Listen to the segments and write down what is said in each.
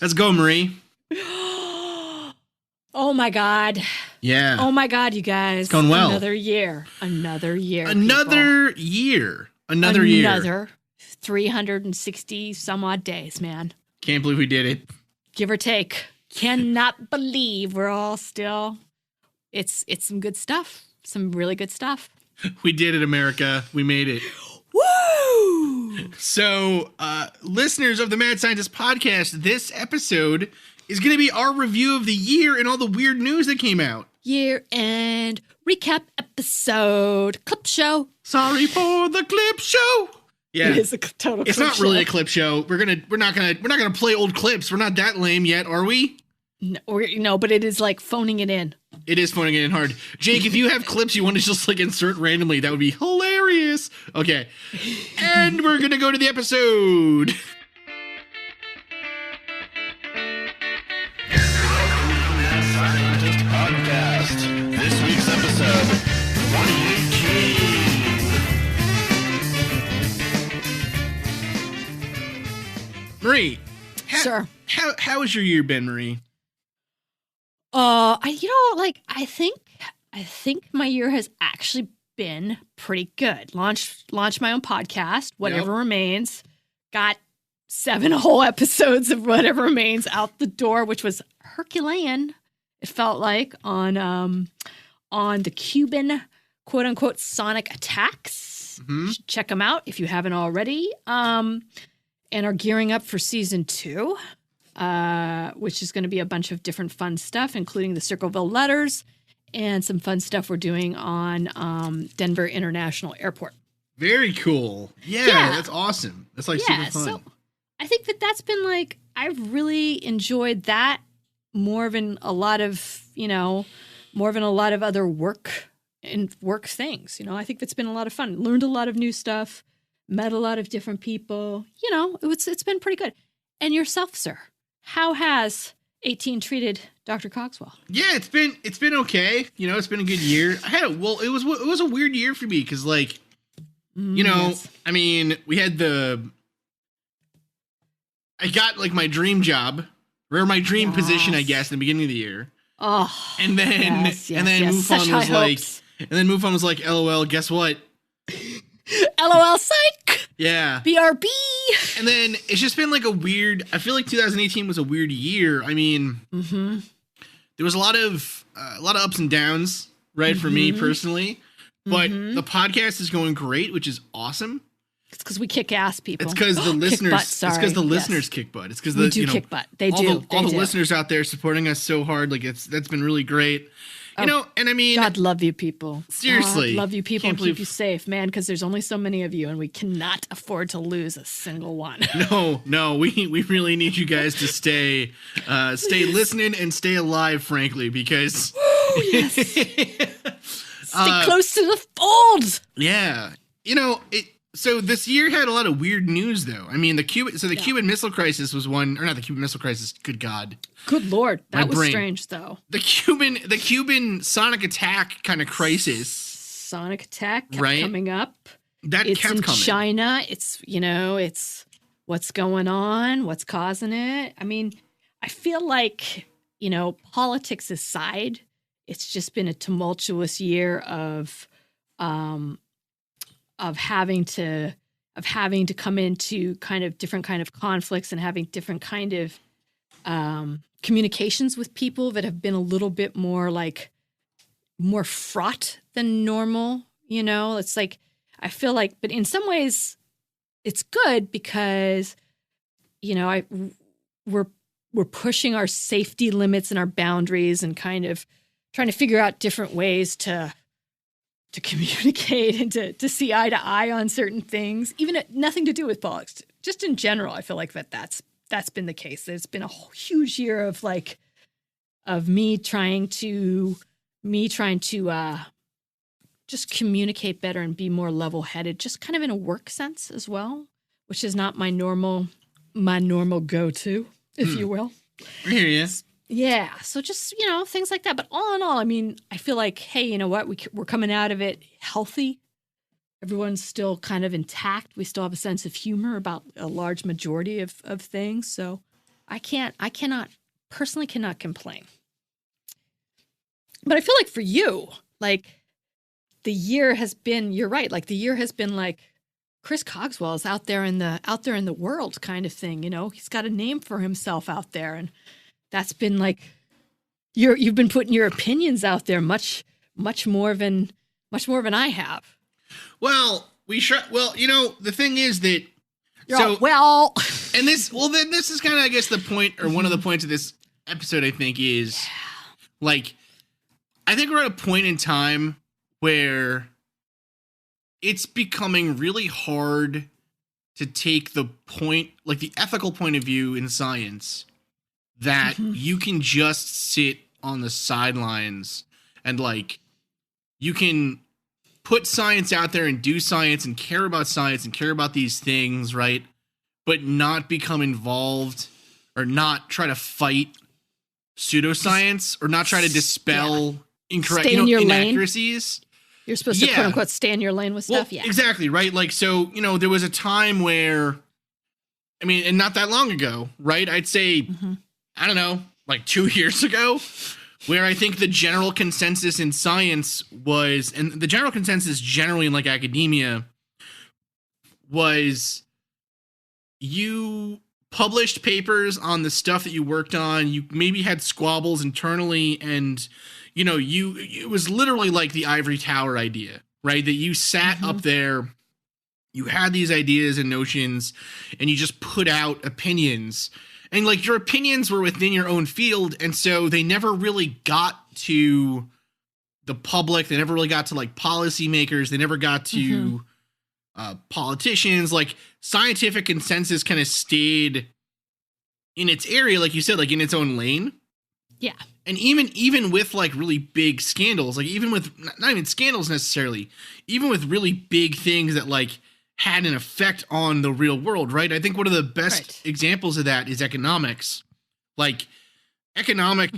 Let's go, Marie. Oh my God. Yeah. Oh my God, you guys. It's going well. Another year. Another year. Another 360 some odd days, man. Can't believe we did it. Give or take. Cannot believe we're all still. It's some good stuff. Some really good stuff. We did it, America. We made it. Woo! So, listeners of the Mad Scientist podcast, this episode is going to be our review of the year and all the weird news that came out. Year-end recap episode. Clip show. Sorry for the clip show. Yeah. It is a total It's clip not show. really a clip show. We're not gonna play old clips. We're not that lame yet, are we? No, but it is like phoning it in. It is phoning it in hard. Jake, if you have clips you want to just like insert randomly, that would be hilarious. Okay. And we're going to go to the episode. Mad Scientist Podcast. This week's episode, 2018. Marie. Sure. How has your year been, Marie? I think my year has actually been pretty good. Launched my own podcast, Whatever Remains. Got 7 whole episodes of Whatever Remains out the door, which was Herculean. It felt like on the Cuban quote unquote sonic attacks. Mm-hmm. Check them out if you haven't already. And are gearing up for season 2. Which is going to be a bunch of different fun stuff, including the Circleville letters and some fun stuff we're doing on Denver International Airport. Very cool. Yeah, that's awesome. That's like super fun. So I think that's been like, I've really enjoyed that more than a lot of other work things. I think that's been a lot of fun. Learned a lot of new stuff, met a lot of different people. It's been pretty good. And yourself, sir. How has 18 treated Dr. Cogswell? Yeah, it's been okay. It's been a good year. It was a weird year for me because Yes. I mean, I got like my dream job or my dream position, I guess, in the beginning of the year. Oh, and then MUFON was like, LOL, guess what? LOL, psych. Yeah. BRB. And then it's just been like I feel like 2018 was a weird year. I mean, there was a lot of ups and downs, right? For me personally, but the podcast is going great, which is awesome. It's because we kick ass, people. It's because the listeners, listeners kick butt. It's because we do kick butt. They do. All the listeners out there supporting us so hard. Like that's been really great. And I mean, God love you people. Seriously. God love you people and keep you safe, man, because there's only so many of you and we cannot afford to lose a single one. No, we really need you guys to stay listening and stay alive, frankly, because yes. Stay close to the fold. Yeah. So this year had a lot of weird news, though. I mean, the Cuban Missile Crisis was one, or not the Cuban Missile Crisis. Good God. Good Lord, that was strange, though. The Cuban sonic attack kind of crisis. Sonic attack kept coming up. It's kept coming. China. It's what's going on, what's causing it. I mean, I feel like politics aside, it's just been a tumultuous year of having to come into kind of different kind of conflicts and having different kind of communications with people that have been a little bit more fraught than normal. It's like, I feel like, but in some ways it's good because, we're pushing our safety limits and our boundaries and kind of trying to figure out different ways to communicate and to see eye to eye on certain things, even nothing to do with politics. Just in general, I feel like that's been the case. There's been a huge year of me trying to just communicate better and be more level-headed, just kind of in a work sense as well, which is not my normal go-to, if you will. I hear you. Yeah. So just, things like that. But all in all, I mean, I feel like, hey, you know what? We're coming out of it healthy. Everyone's still kind of intact. We still have a sense of humor about a large majority of things. So I cannot personally cannot complain. But I feel like for you, like the year has been, you're right, like the year has been like Chris Cogswell's out there in the world kind of thing, you know. He's got a name for himself out there, and that's been like you've been putting your opinions out there much more than I have. Well, you know, the thing is that and this is kind of, I guess, the point, or one of the points of this episode, I think, is like, I think we're at a point in time where it's becoming really hard to take the point, like the ethical point of view in science, that you can just sit on the sidelines and like, you can put science out there and do science and care about these things, right? But not become involved or not try to fight pseudoscience or not try to dispel incorrect, inaccuracies. Lane. You're supposed to quote unquote stay in your lane with stuff. Yeah, exactly. Right. Like, so, you know, there was a time where, I mean, and not that long ago, right? I'd say, I don't know, like 2 years ago, where I think the general consensus in science was, and the general consensus generally in like academia was, you published papers on the stuff that you worked on, you maybe had squabbles internally, and, you know, it was literally like the ivory tower idea, right? That you sat up there, you had these ideas and notions, and you just put out opinions. And like, your opinions were within your own field, and so they never really got to the public. They never really got to like policymakers. They never got to politicians. Like, scientific consensus kind of stayed in its area, like you said, like in its own lane. Yeah. And even with like really big scandals, like even with not even scandals necessarily, even with really big things that like had an effect on the real world, right? I think one of the best examples of that is economics. Like economic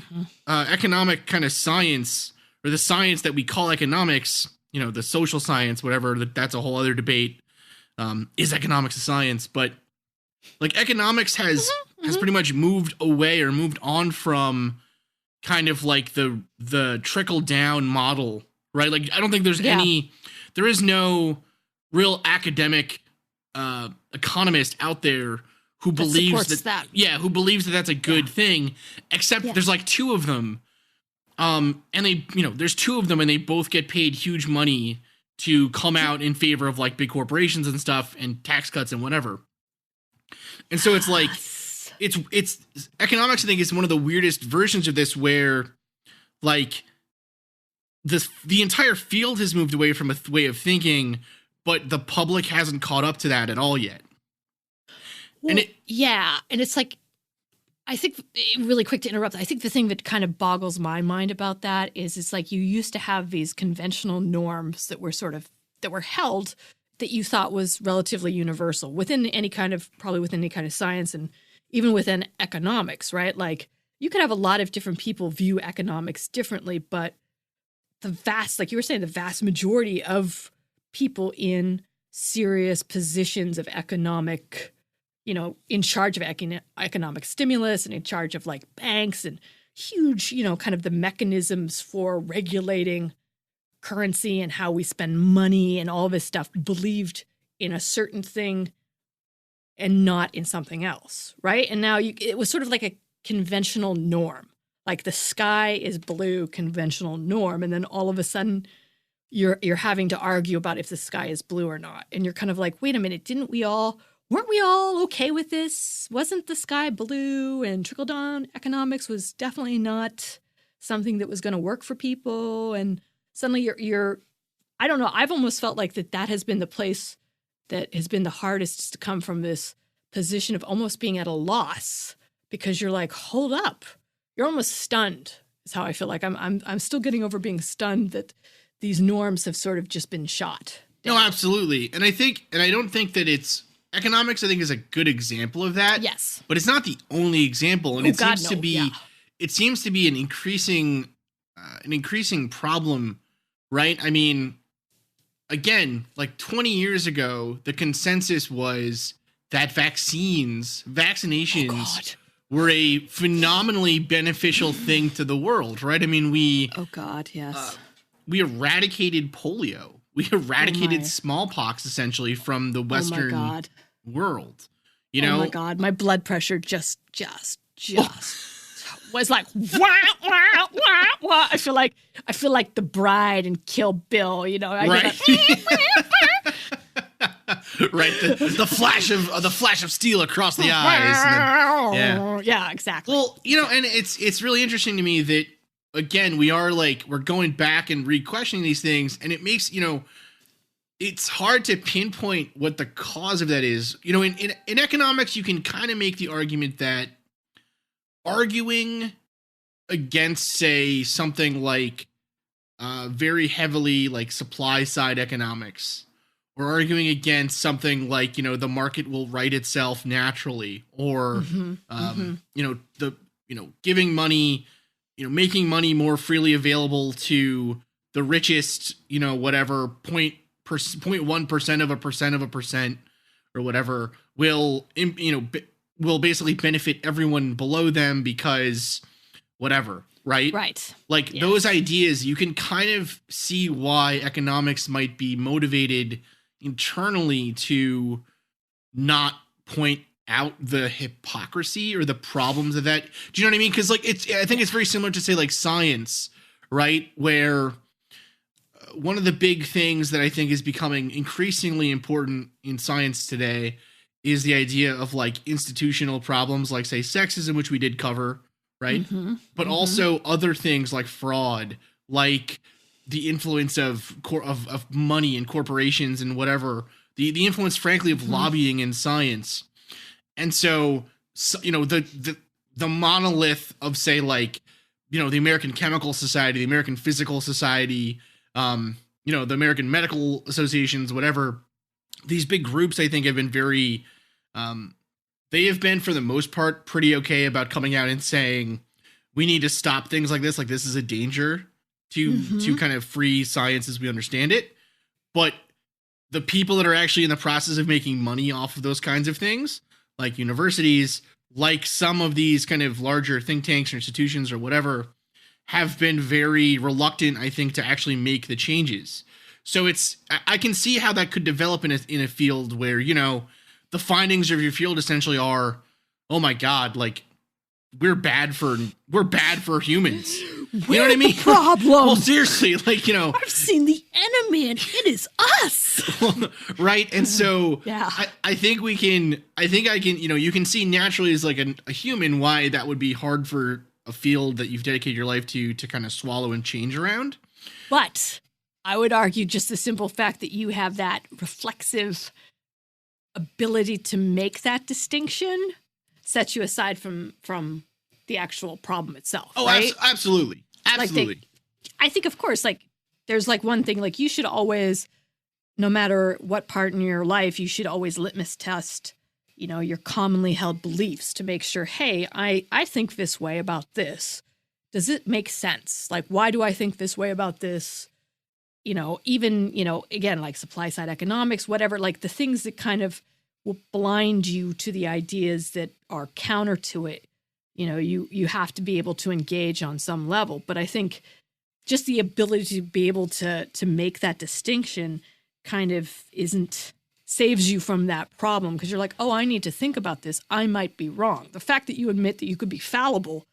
kind of science, or the science that we call economics, you know, the social science, whatever, that's a whole other debate. Is economics a science? But like economics has pretty much moved away or moved on from kind of like the trickle down model, right? Like, I don't think there is no real academic economist out there who believes that. Yeah, who believes that that's a good thing, except there's like two of them. And they, you know, there's two of them, and they both get paid huge money to come out in favor of like big corporations and stuff and tax cuts and whatever. And so it's like, it's economics, I think, is one of the weirdest versions of this, where like the entire field has moved away from a way of thinking, but the public hasn't caught up to that at all yet. Well, and it's like, I think, really quick to interrupt, I think the thing that kind of boggles my mind about that is, it's like, you used to have these conventional norms that were held, that you thought was relatively universal within any kind of science, and even within economics, right? Like, you could have a lot of different people view economics differently, but like you were saying, the vast majority of people in serious positions of economic, you know, in charge of economic stimulus and in charge of like banks and huge, you know, kind of the mechanisms for regulating currency and how we spend money and all this stuff, believed in a certain thing and not in something else, right? And now it was sort of like a conventional norm, like the sky is blue, conventional norm, and then all of a sudden you're having to argue about if the sky is blue or not, and you're kind of like, wait a minute, weren't we all okay with this? Wasn't the sky blue? And trickle down economics was definitely not something that was going to work for people, and suddenly you're I don't know, I've almost felt like that has been the place that has been the hardest to come from this position of almost being at a loss, because you're like, hold up, you're almost stunned, is how I feel like. I'm still getting over being stunned that these norms have sort of just been shot down. No, absolutely. And I don't think that economics, I think, is a good example of that. Yes. But it's not the only example. And it seems to be an increasing problem, right? I mean, again, like 20 years ago, the consensus was that vaccinations were a phenomenally beneficial thing to the world, right? I mean, Oh God, yes. we eradicated polio. We eradicated smallpox essentially from the Western world. You know? Oh my God, my blood pressure just was like wah, wah, wah, wah. I feel like the bride in Kill Bill. You know, right? Right, the flash of steel across the eyes. And then, yeah, exactly. Well, you know, and it's really interesting to me that again we're going back and re-questioning these things, and it makes it's hard to pinpoint what the cause of that is. You know, in economics, you can kind of make the argument that arguing against, say, something like very heavily like supply side economics, or arguing against something like, the market will right itself naturally, or giving money, making money more freely available to the richest, whatever 0.1% of a percent or whatever will basically benefit everyone below them because whatever, right? Like those ideas, you can kind of see why economics might be motivated internally to not point out the hypocrisy or the problems of that. Do you know what I mean? Because I think it's very similar to, say, like science, right? Where one of the big things that I think is becoming increasingly important in science today is the idea of like institutional problems, like, say, sexism, which we did cover, right? But also other things like fraud, like the influence of money and corporations and whatever, the influence, frankly, of lobbying in science. And so the monolith of, say, like, the American Chemical Society, the American Physical Society, the American Medical Associations, whatever, these big groups, I think, have been very, they have been, for the most part, pretty okay about coming out and saying, we need to stop things like this is a danger to kind of free science as we understand it. But the people that are actually in the process of making money off of those kinds of things, like universities, like some of these kind of larger think tanks or institutions or whatever, have been very reluctant, I think, to actually make the changes. So I can see how that could develop in a field where, the findings of your field essentially are, oh my God, like, we're bad for humans. You know what I mean? Problem. Well, seriously, like, I've seen the enemy, and it is us. Right. And so yeah. I think I can, you can see naturally as like a human why that would be hard for a field that you've dedicated your life to kind of swallow and change around. But I would argue just the simple fact that you have that reflexive ability to make that distinction sets you aside from the actual problem itself. Oh, right? Absolutely. Absolutely. I think, of course, like, there's like one thing, like, you should always, no matter what part in your life, you should always litmus test, your commonly held beliefs to make sure, hey, I think this way about this. Does it make sense? Like, why do I think this way about this? Even, again, like supply side economics, whatever, like the things that kind of will blind you to the ideas that are counter to it. You have to be able to engage on some level. But I think just the ability to be able to make that distinction kind of saves you from that problem, because you're like, oh, I need to think about this. I might be wrong. The fact that you admit that you could be fallible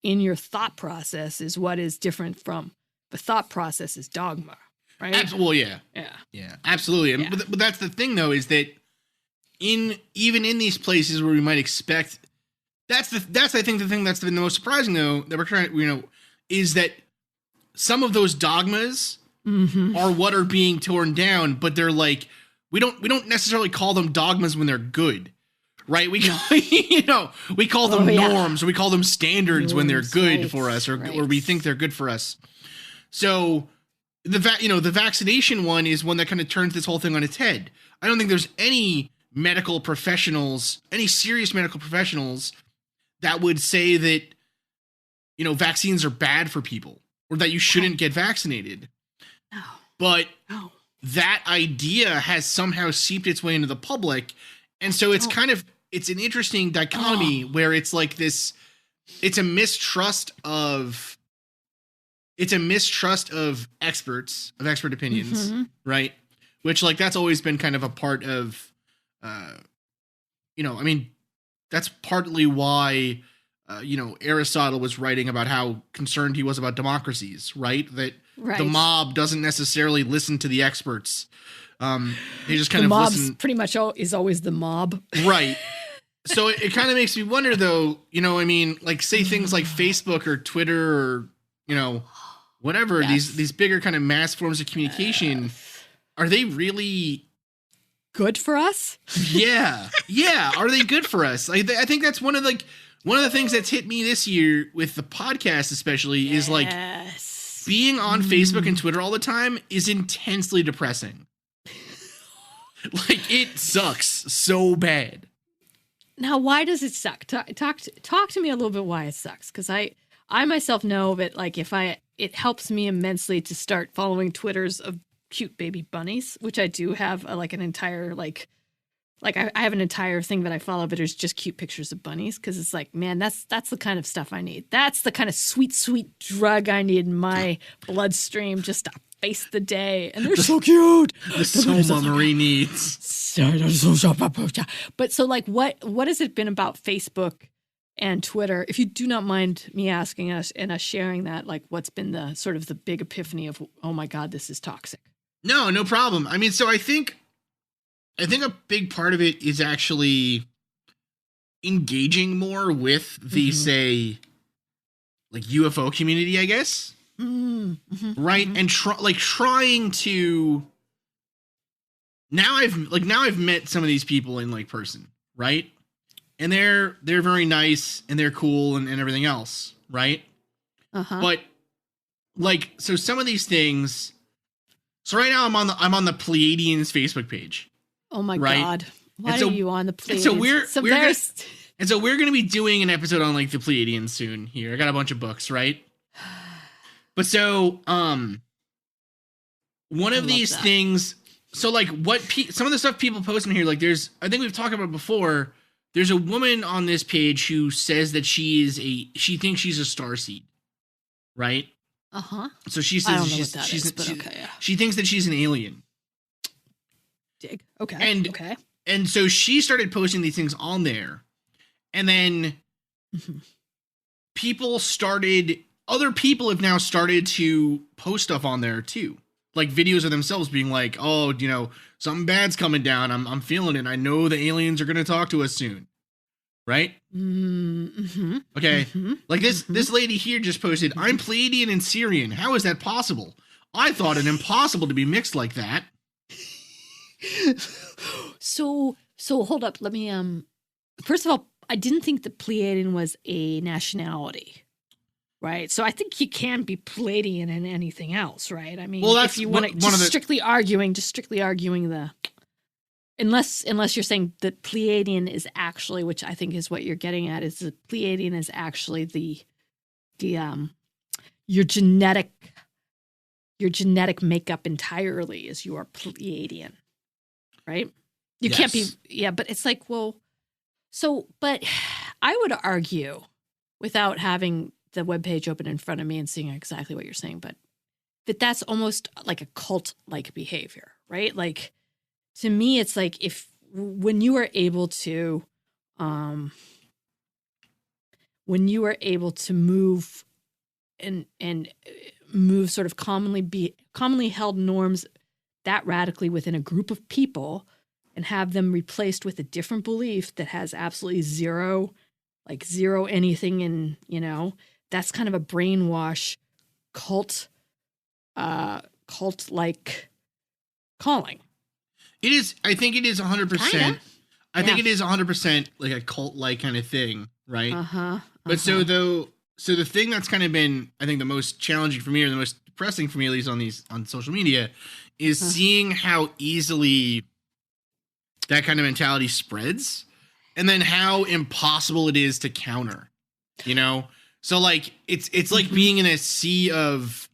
in your thought process is what is different from the thought process is dogma, right? Well, yeah. Yeah, absolutely. Yeah. But that's the thing, though, is that even in these places where we might expect, that's I think the thing that's been the most surprising, though, that we're trying, is that some of those dogmas are what are being torn down, but they're like, we don't necessarily call them dogmas when they're good, right? We we call them norms, or we call them standards when they're good for us, or we think they're good for us. So the vaccination one is one that kind of turns this whole thing on its head. I don't think there's any serious medical professionals that would say that, vaccines are bad for people or that you shouldn't get vaccinated. No. But that idea has somehow seeped its way into the public. And so it's kind of, it's an interesting dichotomy where it's like this, it's a mistrust of experts, of expert opinions, right? Which, like, that's always been kind of a part of, I mean, that's partly why, Aristotle was writing about how concerned he was about democracies, right? That the mob doesn't necessarily listen to the experts. They just kind of listen. Pretty much is always the mob. Right. So it kind of makes me wonder, though, like, say things like Facebook or Twitter or, whatever, these bigger kind of mass forms of communication, are they really good for us? Yeah. Are they good for us? I think that's one of the things that's hit me this year with the podcast, especially, is like being on Facebook and Twitter all the time is intensely depressing. Like, it sucks so bad. Now, why does it suck? Talk to me a little bit why it sucks, because I myself know that, like, it helps me immensely to start following Twitters of cute baby bunnies, which I do have an entire I have an entire thing that I follow, but there's just cute pictures of bunnies, because it's like, man, that's the kind of stuff I need. That's the kind of sweet drug I need in my bloodstream just to face the day. And they're so cute. The Soma Marie needs. But so, like, what has it been about Facebook and Twitter, if you do not mind me asking us and us sharing that, like, what's been the sort of the big epiphany of, oh my God, this is toxic? No problem. I mean, so I think a big part of it is actually engaging more with the, say, like, UFO community, I guess. Right. And trying to, now I've met some of these people in, like, person, right? And they're very nice and they're cool and everything else, right? But, like, so some of these things. So right now I'm on the Pleiadians Facebook page. Oh my God! Why are you on the Pleiadians? So we're gonna be doing an episode on, like, the Pleiadians soon. Here, I got a bunch of books, right? But so one of these things. So, like, some of the stuff people post in here, like, I think we've talked about it before. There's a woman on this page who says that she thinks she's a starseed, right? So she says she thinks that she's an alien. Dig. Okay. And so she started posting these things on there, and then other people have now started to post stuff on there too, like videos of themselves being like, oh, something bad's coming down. I'm feeling it. I know the aliens are going to talk to us soon. Right? Okay. Like this lady here just posted, I'm Pleiadian and Syrian. How is that possible? I thought it impossible to be mixed like that. So hold up. Let me, first of all, I didn't think that Pleiadian was a nationality. Right. So I think you can be Pleiadian in anything else, right? I mean, well, that's if you want to strictly arguing the, unless you're saying that Pleiadian is actually, which I think is what you're getting at, is that Pleiadian is actually your genetic makeup entirely is your Pleiadian, right? You can't be, but it's like, well, but I would argue, without having the webpage open in front of me and seeing exactly what you're saying, but that's almost like a cult-like behavior, right? Like, to me, it's like when you are able to move and move sort of commonly held norms that radically within a group of people and have them replaced with a different belief that has absolutely zero anything in, that's kind of a brainwash cult-like calling. It is. I think it is 100%. I think it is 100% like a cult-like kind of thing, right? But so the thing that's kind of been, I think, the most challenging for me, or the most depressing for me, at least on social media, is seeing how easily that kind of mentality spreads, and then how impossible it is to counter. So, like, it's like being in a sea of,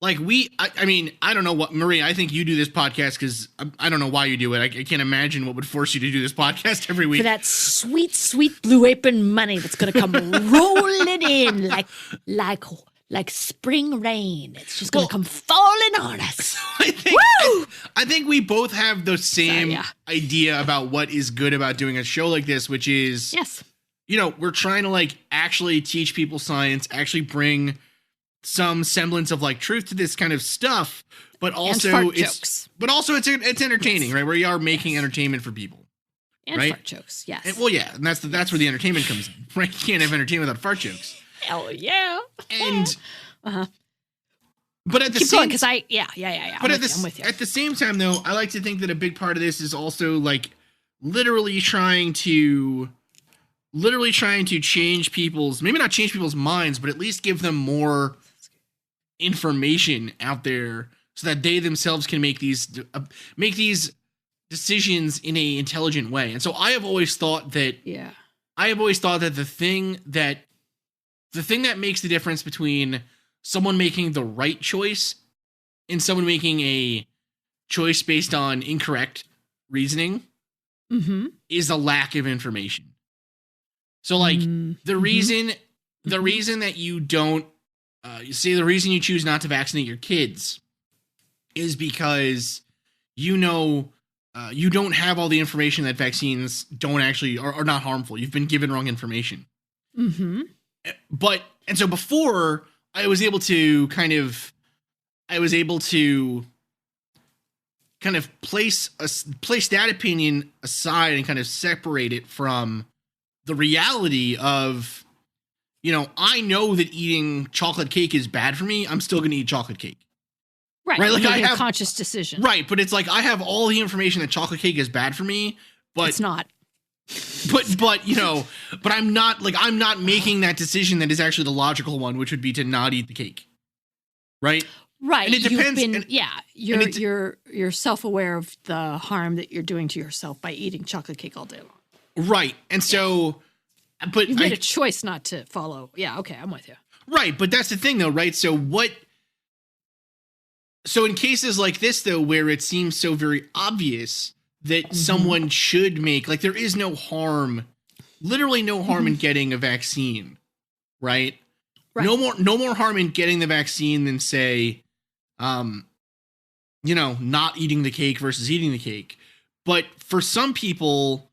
like I mean, I don't know what, Marie, I think you do this podcast because I don't know why you do it. I can't imagine what would force you to do this podcast every week. For that sweet, sweet Blue Apron money that's going to come rolling in like spring rain. It's just going to come falling on us. I think we both have the same idea about what is good about doing a show like this, which is, yes, you know, we're trying to like actually teach people science, actually bring some semblance of like truth to this kind of stuff, but also it's entertaining, right? Where you are making entertainment for people. And right? fart jokes, yes. And, well, yeah, and that's where the entertainment comes in, right? You can't have entertainment without fart jokes. Hell yeah. And uh-huh. But at the Keep same, going, because But I'm with you. at the same time, though, I like to think that a big part of this is also like literally trying to change people's, maybe not change people's minds, but at least give them more information out there so that they themselves can make these decisions in a intelligent way. And so I have always thought that the thing that makes the difference between someone making the right choice and someone making a choice based on incorrect reasoning is a lack of information. So like the reason that you don't the reason you choose not to vaccinate your kids is because you know you don't have all the information that vaccines don't actually are not harmful. You've been given wrong information. And so before I was able to kind of place that opinion aside and kind of separate it from the reality of, you know, I know that eating chocolate cake is bad for me. I'm still going to eat chocolate cake. Right. Like I have a conscious decision. Right. But it's like, I have all the information that chocolate cake is bad for me, but it's not. But you know, but I'm not making that decision that is actually the logical one, which would be to not eat the cake. Right. Right. And it depends. You're self-aware of the harm that you're doing to yourself by eating chocolate cake all day long. Right. And so, but you made a choice not to follow. Yeah. Okay. I'm with you. Right. But that's the thing though, right? So in cases like this though, where it seems so very obvious that someone should make, like, there is no harm, literally no harm in getting a vaccine, right? No more harm in getting the vaccine than say, you know, not eating the cake versus eating the cake. But for some people,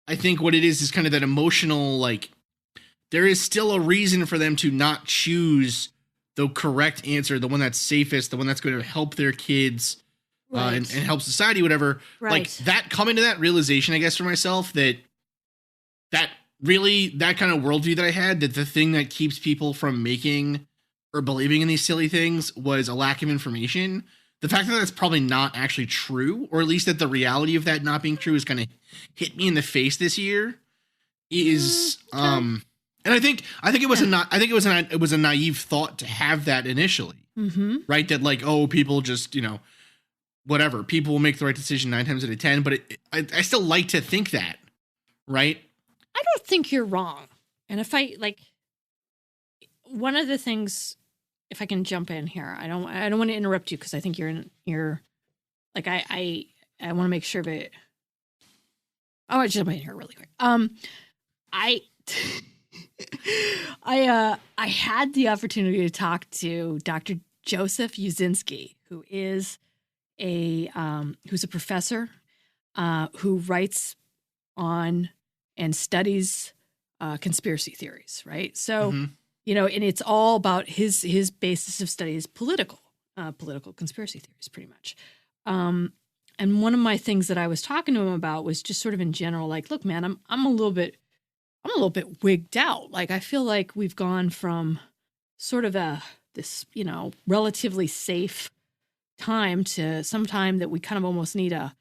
I think what it is kind of that emotional, like, there is still a reason for them to not choose the correct answer, the one that's safest, the one that's going to help their kids and help society, whatever. Right. Like that, coming to that realization, I guess, for myself, that kind of worldview that I had, that the thing that keeps people from making or believing in these silly things was a lack of information. The fact that that's probably not actually true, or at least that the reality of that not being true is kind of hit me in the face this year is, and I think it was a naive thought to have that initially, right? That like, oh, people just, you know, whatever, people will make the right decision 9 times out of 10, but I still like to think that, right? I don't think you're wrong. And if one of the things, if I can jump in here, I don't want to interrupt you because I think you're like, I want to make sure that I want to jump in here really quick. I had the opportunity to talk to Dr. Joseph Uzinski, who is who's a professor who writes on and studies conspiracy theories, right? So, you know, and it's all about his basis of study is political conspiracy theories, pretty much. And one of my things that I was talking to him about was just sort of in general, like, look, man, I'm a little bit wigged out. Like, I feel like we've gone from sort of this, you know, relatively safe time to some time that we kind of almost need a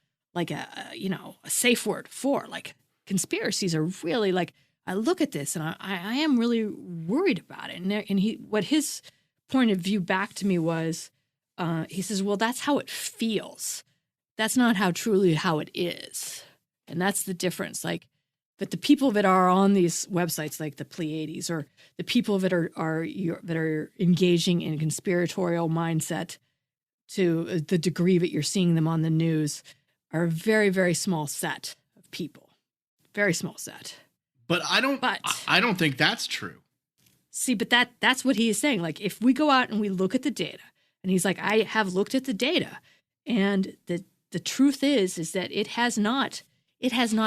safe word for, like, conspiracies are really, like, I look at this and I am really worried about it. And what his point of view back to me was, he says, well, that's how it feels. That's not how it is. And that's the difference. Like, But the people that are on these websites, like the Pleiades, or the people that are engaging in conspiratorial mindset to the degree that you're seeing them on the news, are a very, very small set of people. Very small set. But I don't think that's true. See, but that's what he is saying. Like, if we go out and we look at the data, and he's like, I have looked at the data, and the truth is that it has not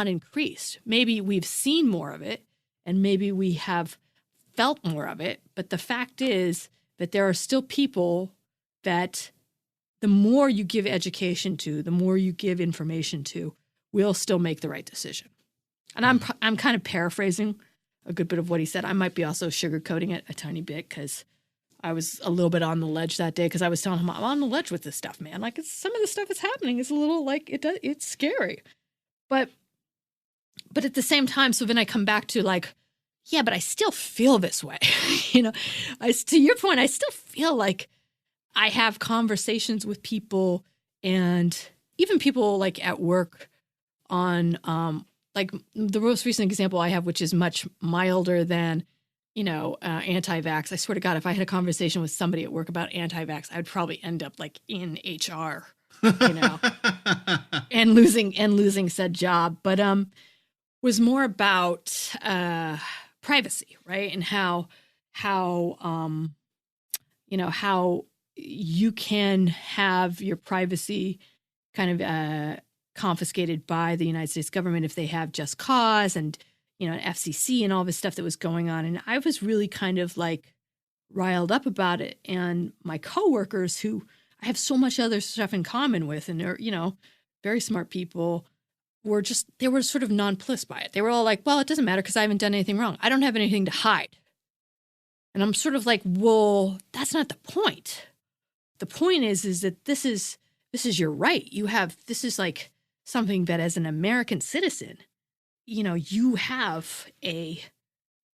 increased. Maybe we've seen more of it, and maybe we have felt more of it. But the fact is that there are still people that the more you give education to, the more you give information to, will still make the right decision. And I'm kind of paraphrasing a good bit of what he said. I might be also sugarcoating it a tiny bit because I was a little bit on the ledge that day because I was telling him I'm on the ledge with this stuff, man. Like, some of the stuff that's happening is a little like it's scary. But at the same time, so then I come back to like, yeah, but I still feel this way. To your point, I still feel like I have conversations with people, and even people like at work on like the most recent example I have, which is much milder than, anti-vax. I swear to God, if I had a conversation with somebody at work about anti-vax, I'd probably end up like in HR, and losing said job. But was more about privacy, right? And how you can have your privacy kind of confiscated by the United States government if they have just cause, and an FCC and all this stuff that was going on. And I was really kind of like riled up about it. And my coworkers, who I have so much other stuff in common with, and they're very smart people, they were sort of nonplussed by it. They were all like, well, it doesn't matter because I haven't done anything wrong. I don't have anything to hide. And I'm sort of like, well, that's not the point. The point is that this is your right. This is like something that as an American citizen, you have a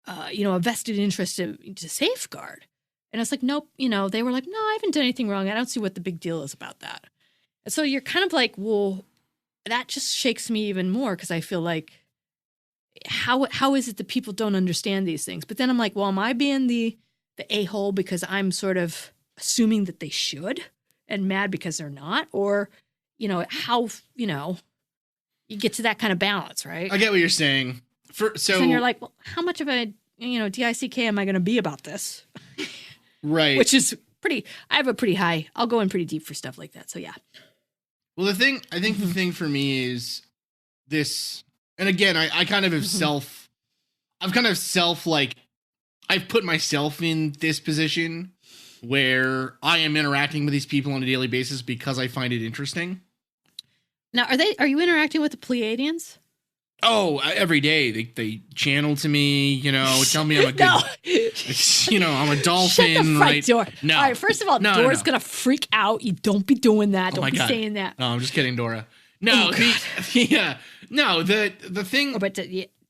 vested interest to safeguard. And it's like, nope, they were like, no, I haven't done anything wrong. I don't see what the big deal is about that. And so you're kind of like, well, that just shakes me even more, because I feel like, how is it that people don't understand these things? But then I'm like, well, am I being the a-hole because I'm sort of assuming that they should and mad because they're not? Or, how, you get to that kind of balance, right? I get what you're saying. So then you're like, well, how much of a, DICK am I going to be about this? Right. Which is I have a pretty high, I'll go in pretty deep for stuff like that. So yeah. Well, the thing for me is this, and again, I kind of have I've put myself in this position where I am interacting with these people on a daily basis because I find it interesting. Now, are you interacting with the Pleiadians? Oh, every day they channel to me, tell me I'm a good, I'm a dolphin, Shut the front right? door. No. All right, first of all, Dora's going to freak out. You don't be doing that. Don't be saying that. No, I'm just kidding, Dora. No, the thing. But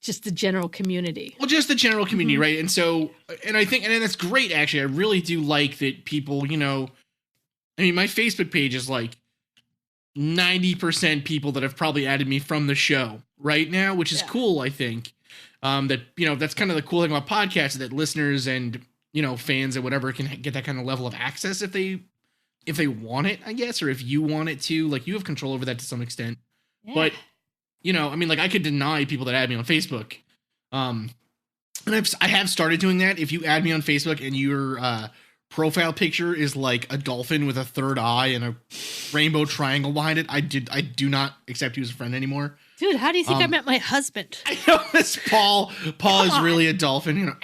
just the general community. Well, just the general community, right? And so, and I think, and that's great, actually. I really do like that people, my Facebook page is like 90% people that have probably added me from the show right now, which is cool, I think. That's kind of the cool thing about podcasts, that listeners and, fans and whatever can get that kind of level of access if they want it, I guess, or if you want it to. Like, you have control over that to some extent. Yeah. But, I could deny people that add me on Facebook. And I have started doing that. If you add me on Facebook and your profile picture is like a dolphin with a third eye and a rainbow triangle behind it, I do not accept you as a friend anymore. Dude, how do you think I met my husband? I know this Paul is really a dolphin,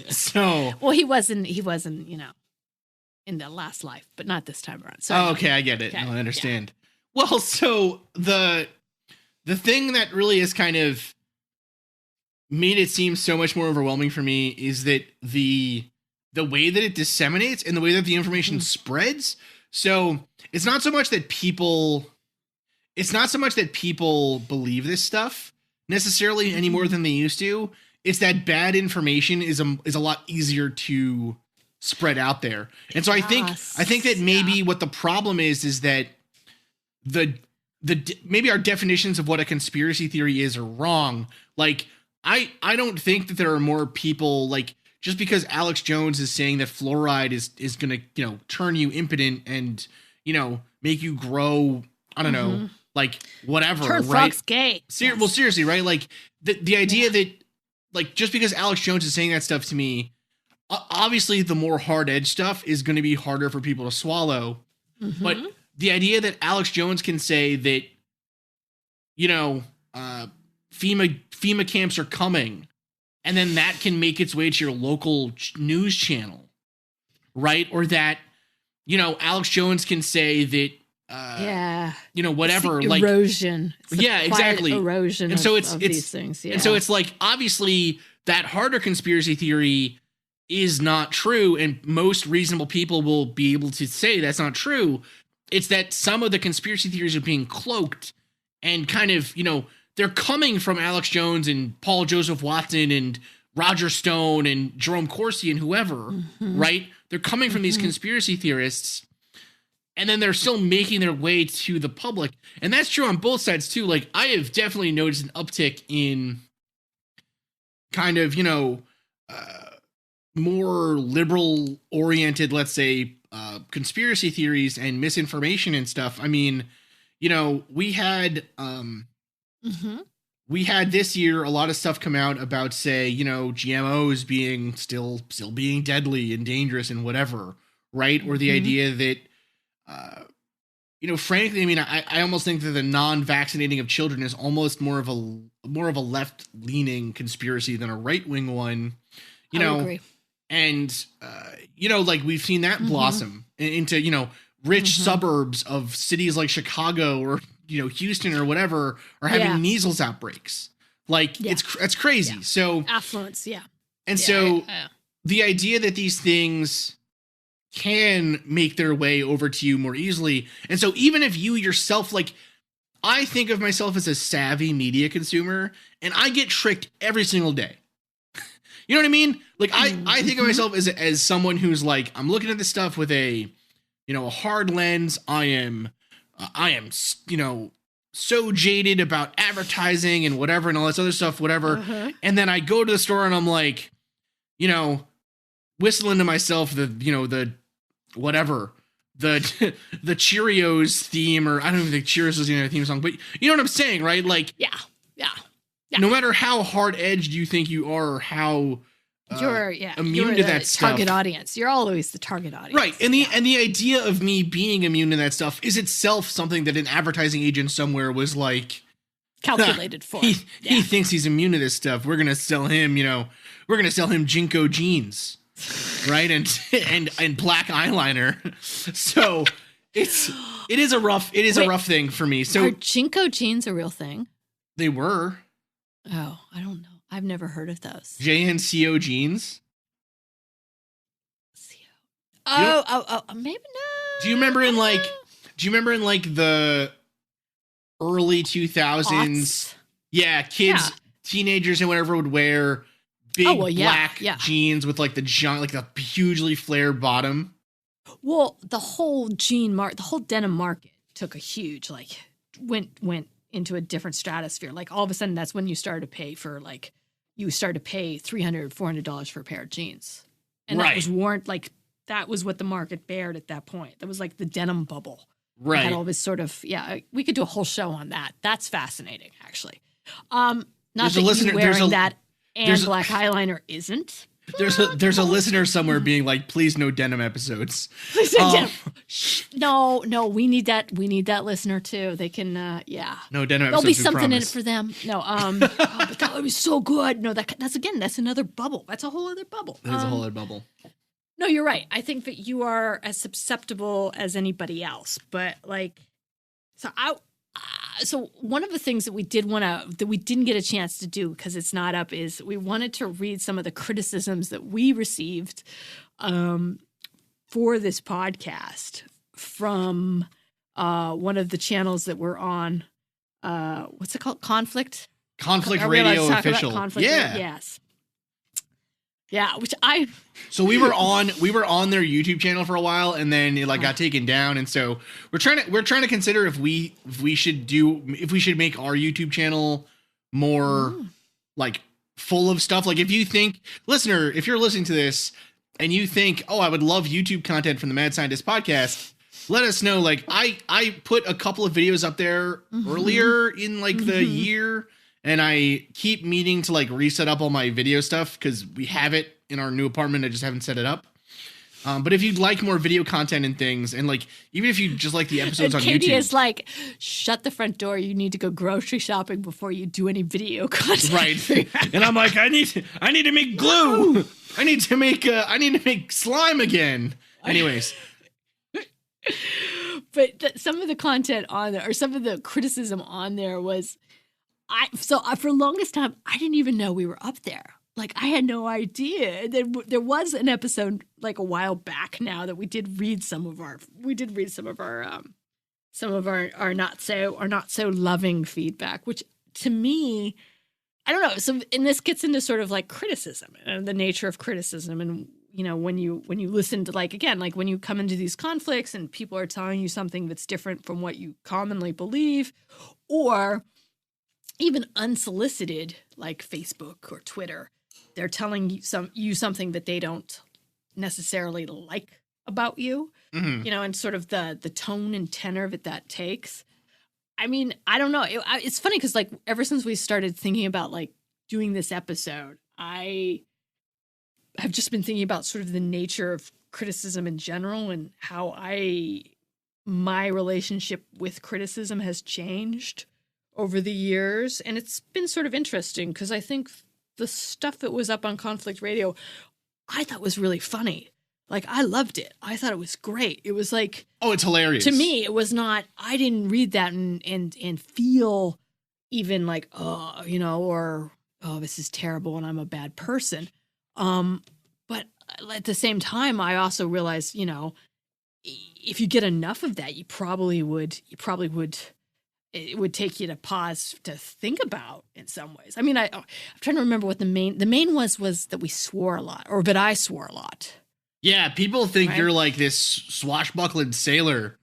So well, he wasn't, in the last life, but not this time around. So okay, I get it. Okay. No, I understand. Yeah. Well, so the thing that really has kind of made it seem so much more overwhelming for me is that the way that it disseminates and the way that the information spreads. So it's not so much that people believe this stuff necessarily any more than they used to. It's that bad information is a lot easier to spread out there. And so I think that maybe what the problem is that maybe our definitions of what a conspiracy theory is are wrong. Like, I don't think that there are more people, like, just because Alex Jones is saying that fluoride is gonna, turn you impotent and, make you grow, I don't know, like, whatever, Turn right? frogs gay. Well, seriously, right? Like, the idea that, like, just because Alex Jones is saying that stuff to me, obviously the more hard edge stuff is going to be harder for people to swallow. But the idea that Alex Jones can say that, FEMA camps are coming, and then that can make its way to your local news channel, right? Or that, Alex Jones can say that, whatever, like erosion. Exactly. Erosion. And so of these things. Yeah. And so it's like, obviously that harder conspiracy theory is not true. And most reasonable people will be able to say that's not true. It's that some of the conspiracy theories are being cloaked and kind of, they're coming from Alex Jones and Paul Joseph Watson and Roger Stone and Jerome Corsi and whoever, right? They're coming from these conspiracy theorists, and then they're still making their way to the public. And that's true on both sides too. Like, I have definitely noticed an uptick in kind of, more liberal oriented, let's say, conspiracy theories and misinformation and stuff. I mean, we had this year a lot of stuff come out about, say, GMOs being still being deadly and dangerous and whatever, right? Or the idea that, frankly, I mean, I almost think that the non-vaccinating of children is almost more of a left-leaning conspiracy than a right-wing one. I agree. And like, we've seen that blossom into rich suburbs of cities like Chicago or Houston or whatever are having measles outbreaks. Like, it's crazy. So affluence, and so the idea that these things can make their way over to you more easily. And so even if you yourself, like, I think of myself as a savvy media consumer, and I get tricked every single day. You know what I mean? Like, I think of myself as someone who's like, I'm looking at this stuff with a hard lens. I am, so jaded about advertising and whatever and all this other stuff, whatever. And then I go to the store and I'm like, whistling to myself the whatever, the Cheerios theme, or I don't even think Cheerios is a theme song, but you know what I'm saying, right? Like, yeah. No matter how hard edged you think you are, or how you're immune to that stuff. Target audience. You're always the target audience, right? And the idea of me being immune to that stuff is itself something that an advertising agent somewhere was like calculated for. He thinks he's immune to this stuff. We're gonna sell him, we're gonna sell him Jinko jeans, right? And black eyeliner. So it is a rough thing for me. So are Jinko jeans a real thing? They were. Oh, I don't know. I've never heard of those. JNCO jeans. Oh, maybe not. Do you remember in like the early 2000s? Aughts? Yeah, kids, teenagers and whatever would wear big black jeans with like the hugely flared bottom. Well, the whole the whole denim market took a huge, went into a different stratosphere. Like, all of a sudden, that's when you started to pay for, you started to pay $300, $400 for a pair of jeans. And that was that was what the market bared at that point. That was like the denim bubble. Right. It had all this sort of, we could do a whole show on that. That's fascinating, actually. Not that you wearing that and black eyeliner isn't. There's a listener somewhere being like, please no denim episodes. Please no denim. No, we need that. We need that listener too. They can, No denim episodes. There'll be something in it for them. No, but that would be so good. No, that's another bubble. That's a whole other bubble. That's a whole other bubble. No, you're right. I think that you are as susceptible as anybody else. But so one of the things that we didn't get a chance to do because it's not up is we wanted to read some of the criticisms that we received for this podcast from one of the channels that we're on. What's it called? Conflict Radio Official. Conflict? Yeah. Yes. Yeah, So we were on their YouTube channel for a while, and then it got taken down. And so we're trying to consider if we should make our YouTube channel more full of stuff. Like, if you think, listener, if you're listening to this and you think, oh, I would love YouTube content from the Mad Scientist podcast, let us know. Like, I put a couple of videos up there earlier in the year, and I keep meaning to reset up all my video stuff because we have it in our new apartment. I just haven't set it up. But if you'd like more video content and things, and even if you just like the episodes on Katie YouTube, is shut the front door. You need to go grocery shopping before you do any video content. Right? And I'm like, I need to make glue. I need to make slime again. Anyways. But some of the content on there, or some of the criticism on there was, for the longest time, I didn't even know we were up there. I had no idea. There was an episode a while back now that we did read some of our not so loving feedback, which to me, I don't know. So, and this gets into sort of criticism and the nature of criticism. And, when you listen to when you come into these conflicts and people are telling you something that's different from what you commonly believe, or even unsolicited, like Facebook or Twitter, they're telling you something that they don't necessarily like about you, and sort of the tone and tenor that takes. I mean, I don't know. It's funny because ever since we started thinking about doing this episode, I have just been thinking about sort of the nature of criticism in general and how my relationship with criticism has changed over the years. And it's been sort of interesting because I think the stuff that was up on Conflict Radio, I thought was really funny. I loved it. I thought it was great. It was oh, it's hilarious. To me, it was not, I didn't read that and feel even or, oh, this is terrible and I'm a bad person. But at the same time, I also realized, if you get enough of that, it would take you to pause to think about in some ways. I mean, I'm trying to remember what the main was that we swore a lot, or that I swore a lot. Yeah, people think right? You're this swashbuckling sailor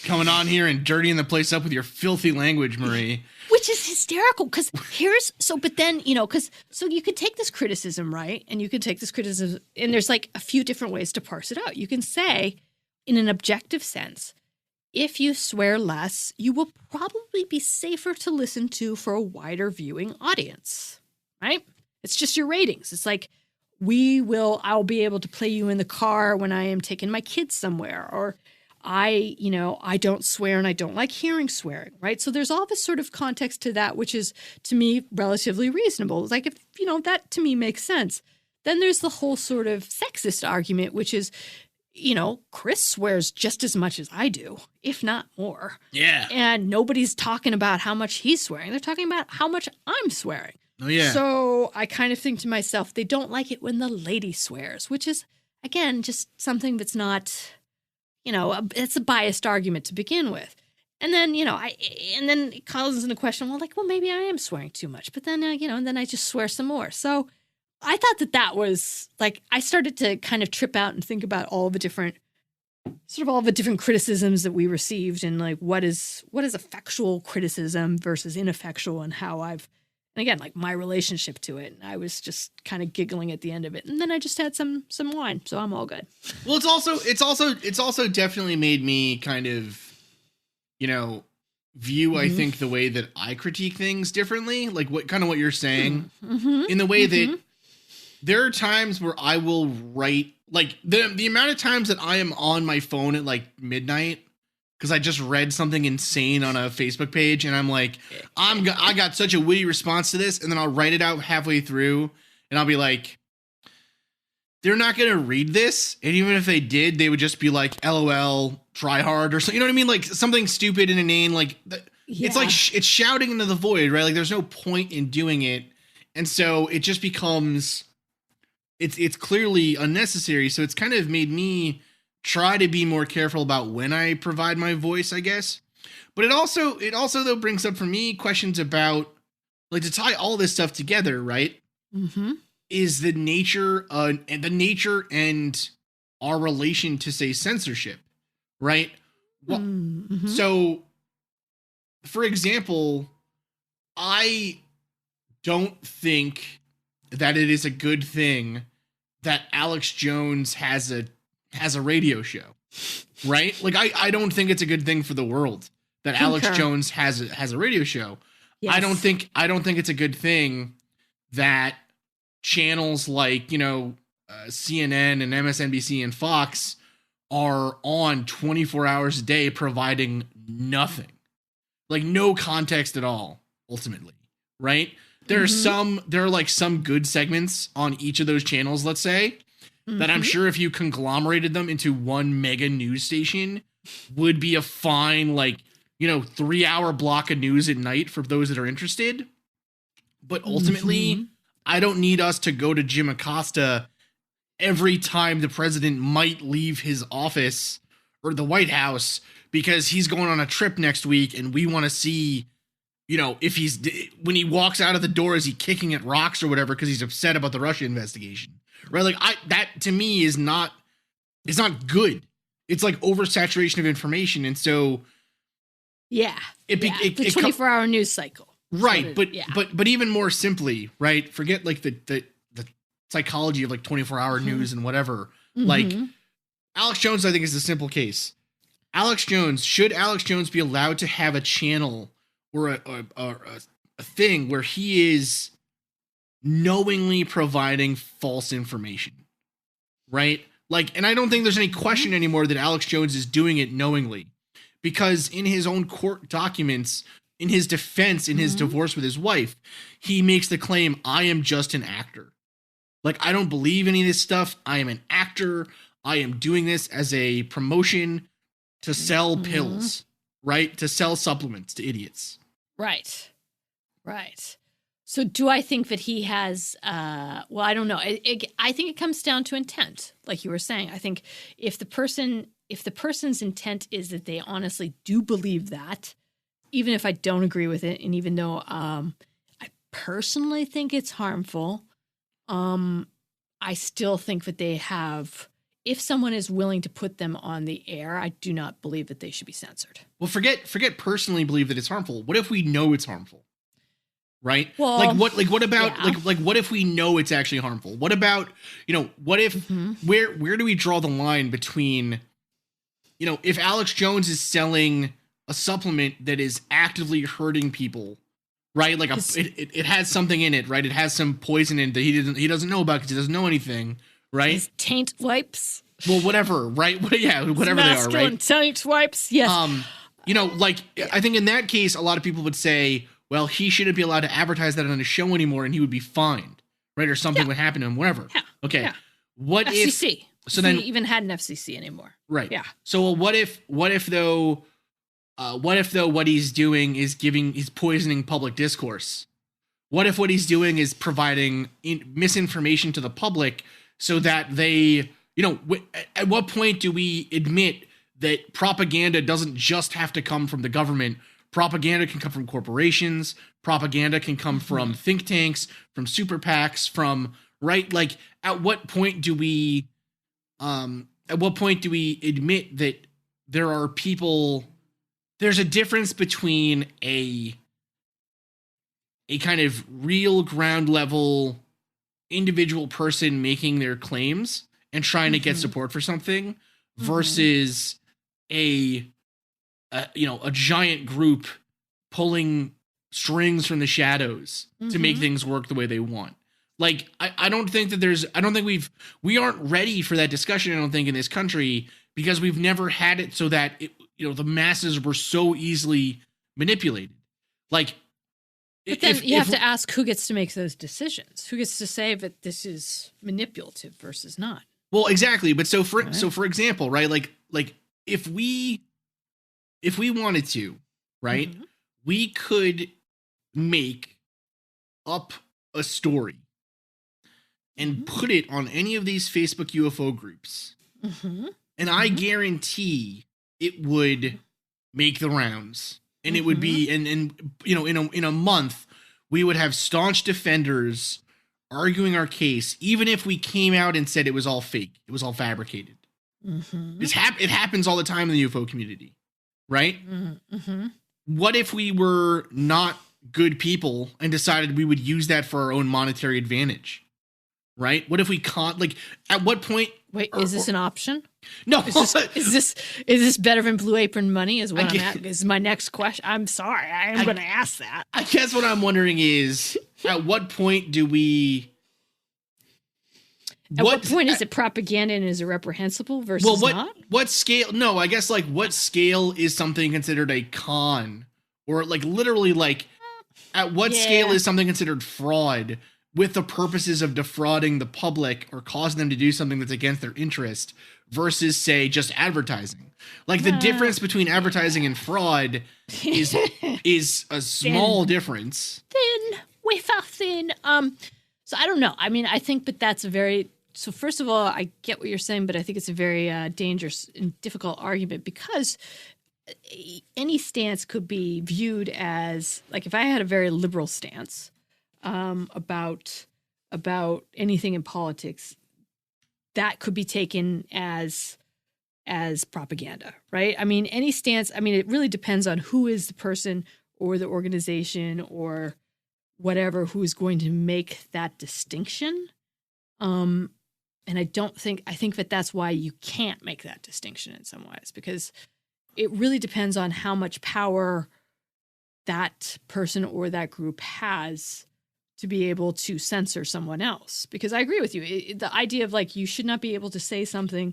coming on here and dirtying the place up with your filthy language, Marie. Which is hysterical, because but then, so you could take this criticism, right? And you could take this criticism, and there's a few different ways to parse it out. You can say, in an objective sense, if you swear less, you will probably be safer to listen to for a wider viewing audience, right? It's just your ratings. It's I'll be able to play you in the car when I am taking my kids somewhere, or I don't swear and I don't like hearing swearing, right? So there's all this sort of context to that, which is, to me, relatively reasonable. It's if, that to me makes sense. Then there's the whole sort of sexist argument, which is, Chris swears just as much as I do, if not more. Yeah. And nobody's talking about how much he's swearing. They're talking about how much I'm swearing. Oh, yeah. So I kind of think to myself, they don't like it when the lady swears, which is, again, just something that's not, it's a biased argument to begin with. And then, and then it calls into question, well, maybe I am swearing too much. But then, and then I just swear some more. So I thought that was I started to kind of trip out and think about all the different criticisms that we received, and what is effectual criticism versus ineffectual, and how and again, my relationship to it. And I was just kind of giggling at the end of it. And then I just had some wine, so I'm all good. Well, it's also definitely made me kind of, view, I think, the way that I critique things differently, what you're saying, in the way that there are times where I will write, the amount of times that I am on my phone at midnight because I just read something insane on a Facebook page, and I'm I got such a witty response to this, and then I'll write it out halfway through, and I'll be they're not gonna read this, and even if they did, they would just be LOL, try hard, or something. You know what I mean? Something stupid and inane. It's it's shouting into the void, right? There's no point in doing it, and so it just becomes. It's clearly unnecessary, so it's kind of made me try to be more careful about when I provide my voice, I guess. But it also though brings up for me questions about to tie all this stuff together, right? Mm-hmm. is the nature and our relation to, say, censorship, right? Well, Mm-hmm. so for example, I don't think that it is a good thing that Alex Jones has a radio show, right? Like I don't think it's a good thing for the world that Alex Concur. Jones has a radio show. Yes. I don't think it's a good thing that channels like, CNN and MSNBC and Fox are on 24 hours a day providing nothing. Like no context at all, ultimately, right? There are like some good segments on each of those channels, let's say, that I'm sure if you conglomerated them into one mega news station would be a fine, 3-hour block of news at night for those that are interested. But ultimately, I don't need us to go to Jim Acosta every time the president might leave his office or the White House because he's going on a trip next week and we want to see, if when he walks out of the door, is he kicking at rocks or whatever because he's upset about the Russia investigation, right? Like that to me is not good. It's like oversaturation of information. And so the 24-hour news cycle. Right. But even more simply, right? Forget like the psychology of like 24-hour news and whatever. Like Alex Jones, I think, is a simple case. Should Alex Jones be allowed to have a channel or a thing where he is knowingly providing false information, right? Like, and I don't think there's any question anymore that Alex Jones is doing it knowingly, because in his own court documents, in his defense, in his divorce with his wife, he makes the claim, I am just an actor. Like, I don't believe any of this stuff. I am an actor. I am doing this as a promotion to sell pills, right? To sell supplements to idiots. Right. So do I think that he has, well, I don't know. I think it comes down to intent, like you were saying. I think if the person's intent is that they honestly do believe that, even if I don't agree with it, and even though I personally think it's harmful, I still think that they have, if someone is willing to put them on the air, I do not believe that they should be censored. Well, forget personally believe that it's harmful. What if we know it's harmful? Right? Well, what about what if we know it's actually harmful? What about, what if where do we draw the line between, if Alex Jones is selling a supplement that is actively hurting people, right? Like it has something in it, right? It has some poison in it that he doesn't know about because he doesn't know anything, right? His taint wipes. Well, whatever, right? Whatever they are, right? Taint wipes. Yes. I think in that case, a lot of people would say, well, he shouldn't be allowed to advertise that on his show anymore, and he would be fined, right? Or something would happen to him, whatever. Yeah. Okay. Yeah. What FCC. If? So then, he even had an FCC anymore. Right. Yeah. So what if though what he's doing is he's poisoning public discourse? What if what he's doing is providing misinformation to the public so that they, at what point do we admit that propaganda doesn't just have to come from the government? Propaganda can come from corporations. Propaganda can come from think tanks, from super PACs, from, right? Like, at what point do we admit that there are people? There's a difference between a kind of real ground level individual person making their claims and trying to get support for something versus a giant group pulling strings from the shadows to make things work the way they want. Like, I don't think we aren't ready for that discussion, I don't think, in this country, because we've never had it so that the masses were so easily manipulated. Like, but then you have to ask who gets to make those decisions. Who gets to say that this is manipulative versus not? Well, exactly. But so for example, right? Like if we wanted to, right, we could make up a story and put it on any of these Facebook UFO groups, and I guarantee it would make the rounds. And it would be, in a month, we would have staunch defenders arguing our case, even if we came out and said it was all fake, it was all fabricated. Mm-hmm. It happens all the time in the UFO community, right? Mm-hmm. What if we were not good people and decided we would use that for our own monetary advantage, right? What if we can't, like, at what point? Wait, is this an option? No. Is this better than Blue Apron money? Is what I'm at. Is my next question. I'm sorry, I am going to ask that. I guess what I'm wondering is, at what point do we? At what point is it propaganda and is it reprehensible versus not? What scale? No, I guess, like, what scale is something considered a con, or, like, literally, like, at what scale is something considered fraud with the purposes of defrauding the public or causing them to do something that's against their interest versus, say, just advertising? Like, the difference between advertising and fraud is a small difference. Thin, wafer thin. So I don't know. I mean, I think, but that's a very. So first of all, I get what you're saying, but I think it's a very dangerous and difficult argument because any stance could be viewed as, like, if I had a very liberal stance about anything in politics, that could be taken as propaganda, right? I mean, any stance. I mean, it really depends on who is the person or the organization or whatever who is going to make that distinction. And I think that that's why you can't make that distinction in some ways, because it really depends on how much power that person or that group has to be able to censor someone else. Because I agree with you. The idea of, like, you should not be able to say something